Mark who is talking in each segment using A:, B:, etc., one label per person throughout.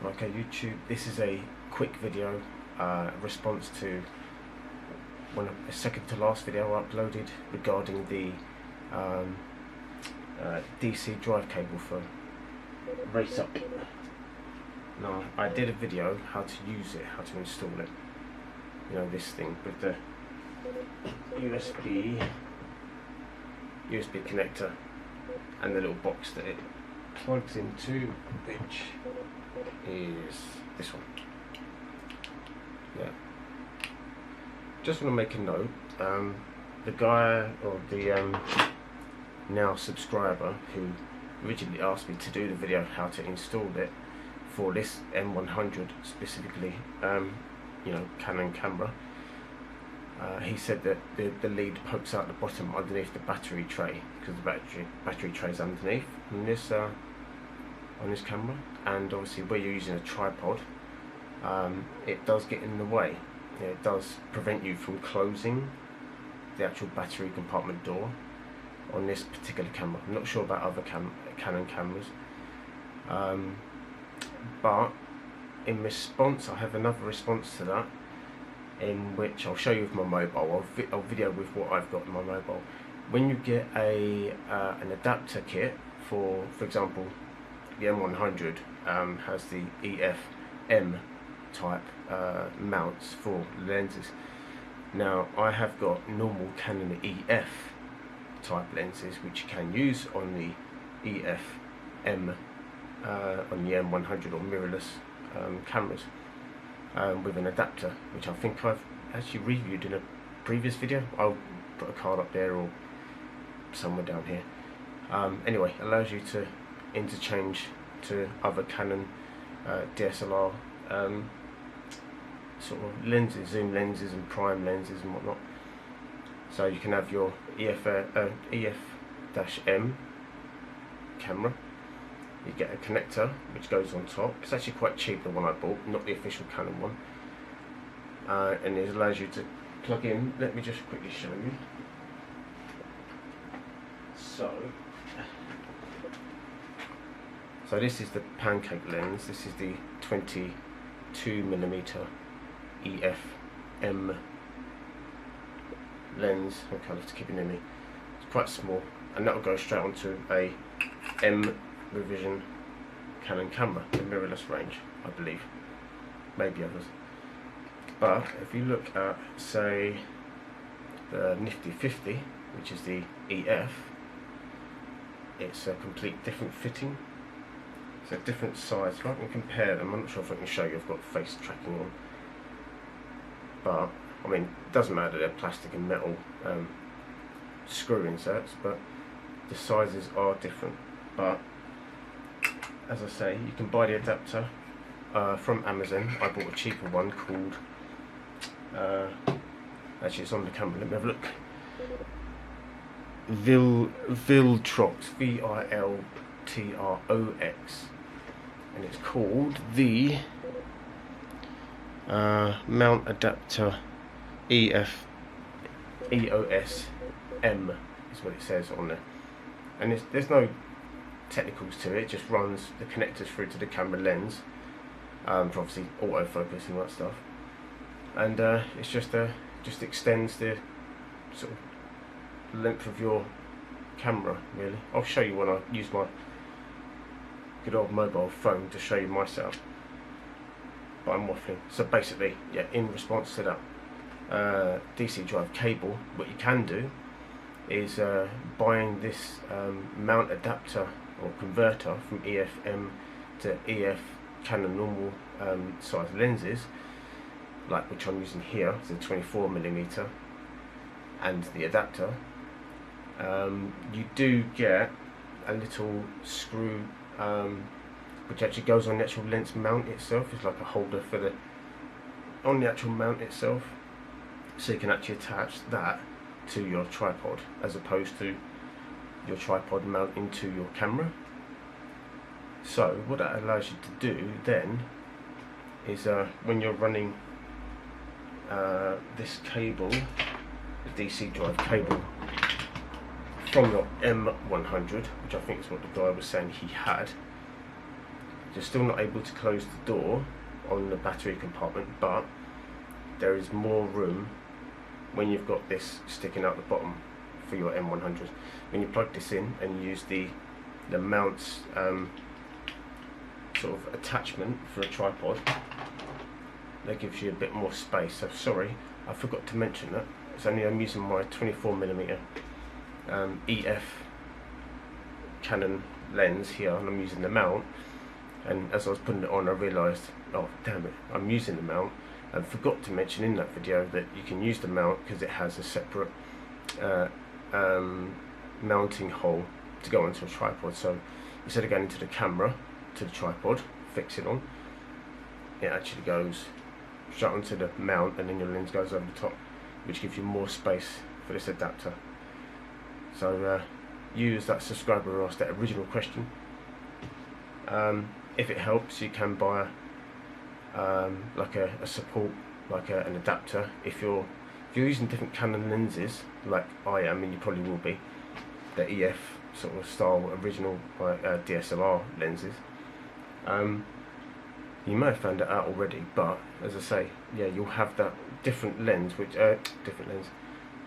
A: Okay, YouTube, this is a quick video response to a second to last video I uploaded regarding the DC drive cable for Raeisusp. Now, I did a video how to use it, how to install it. You know, this thing with the USB connector and the little box that it plugs into, which is this one. Yeah. Just want to make a note. The guy, or the now subscriber, who originally asked me to do the video how to install it for this M100 specifically, you know, Canon camera, he said that the lead pokes out the bottom underneath the battery tray, because the battery tray is underneath on this camera, and obviously where you're using a tripod, it does get in the way. It does prevent you from closing the actual battery compartment door on this particular camera. I'm not sure about other Canon cameras, but in response, I have another response to that, in which I'll show you with my mobile. I'll video with what I've got in my mobile. When you get an adapter kit, for example, the M100 has the EF-M type mounts for lenses. Now, I have got normal Canon EF type lenses, which you can use on the EF-M on the M100 or mirrorless cameras, with an adapter, which I think I've actually reviewed in a previous video. I'll put a card up there or somewhere down here. Anyway, allows you to interchange to other Canon DSLR sort of lenses, zoom lenses and prime lenses and whatnot. So you can have your EF-M camera. You get a connector which goes on top. It's actually quite cheap, the one I bought, not the official Canon one. And it allows you to plug in. Let me just quickly show you. So this is the pancake lens. This is the 22mm EF-M lens. Okay, I'll have to keep it near me. It's quite small, and that will go straight onto a M revision Canon camera, the mirrorless range, I believe. Maybe others. But if you look at, say, the Nifty 50, which is the EF, it's a complete different fitting. It's a different size. If I can compare them, I'm not sure if I can show you. I've got face tracking on, but I mean, it doesn't matter. They're plastic and metal screw inserts, but the sizes are different. But as I say, you can buy the adapter from Amazon. I bought a cheaper one called, actually it's on the camera, let me have a look. Viltrox, V-I-L-T-R-O-X, and it's called the Mount Adapter EOS-M is what it says on there, and there's no technicals to it. It just runs the connectors through to the camera lens, for obviously autofocus and that stuff, and it's just extends the sort of length of your camera, really. I'll show you when I use my good old mobile phone to show you my setup, but I'm waffling. So basically, yeah, in response to that DC drive cable, what you can do is buying this mount adapter or converter from EF-M to EF Canon normal size lenses, like which I'm using here, it's a 24mm, and the adapter. You do get a little screw which actually goes on the actual lens mount itself. It's like a holder for on the actual mount itself, so you can actually attach that to your tripod, as opposed to your tripod mount into your camera. So what that allows you to do then is when you're running this cable, the DC drive cable, from your M100, which I think is what the guy was saying he had, You're still not able to close the door on the battery compartment, but there is more room when you've got this sticking out the bottom for your M100s. When you plug this in and use the mounts sort of attachment for a tripod, that gives you a bit more space. So sorry, I forgot to mention that. It's only I'm using my 24mm EF Canon lens here, and I'm using the mount. And as I was putting it on, I realised, oh damn it, I'm using the mount, and forgot to mention in that video that you can use the mount because it has a separate mounting hole to go onto a tripod. So instead of going into the camera to the tripod, fix it on, it actually goes straight onto the mount, and then your lens goes over the top, which gives you more space for this adapter. So use that subscriber who asked that original question. If it helps, you can buy like a support, like an adapter. If you're using different Canon lenses, like I am, and you probably will be, the EF sort of style original DSLR lenses. You may have found it out already, but as I say, yeah, you'll have that different lens,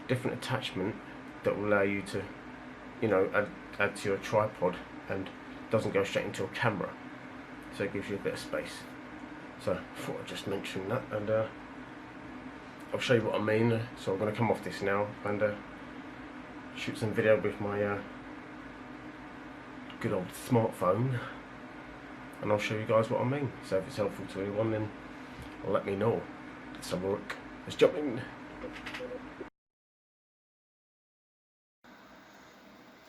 A: different attachment that will allow you to, you know, add to your tripod, and doesn't go straight into a camera, so it gives you a bit of space. So I thought I'd just mention that, and I'll show you what I mean. So I'm going to come off this now and shoot some video with my good old smartphone, and I'll show you guys what I mean. So if it's helpful to anyone, then let me know. Let's have a look. Let's jump in.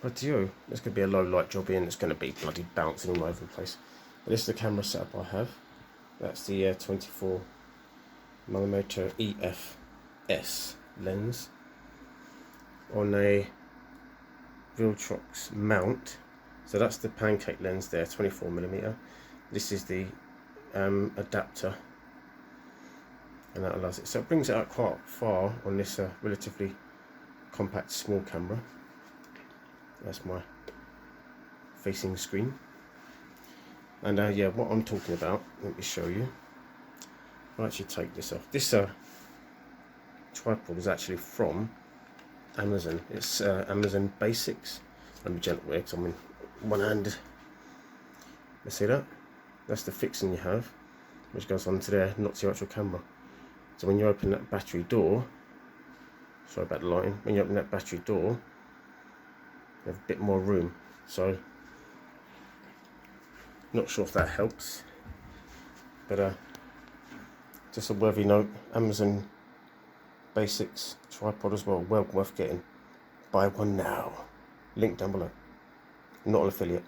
A: But you, there's going to be a low light job in. It's going to be bloody bouncing all over the place. But this is the camera setup I have. That's the 24mm EF-S lens on a Viltrox mount. So that's the pancake lens there, 24mm. This is the adapter, and that allows it. So it brings it out quite far on this relatively compact small camera. That's my facing screen. And yeah, what I'm talking about, let me show you. I'll actually take this off. This tripod is actually from Amazon. It's Amazon Basics. Let me gently because I'm in one hand. You see that? That's the fixing you have, which goes onto there, not to your actual camera. So when you open that battery door, sorry about the lighting, when you open that battery door, you have a bit more room. So not sure if that helps, but just a worthy note, Amazon Basics tripod as well, well worth getting. Buy one now, link down below. Not an affiliate.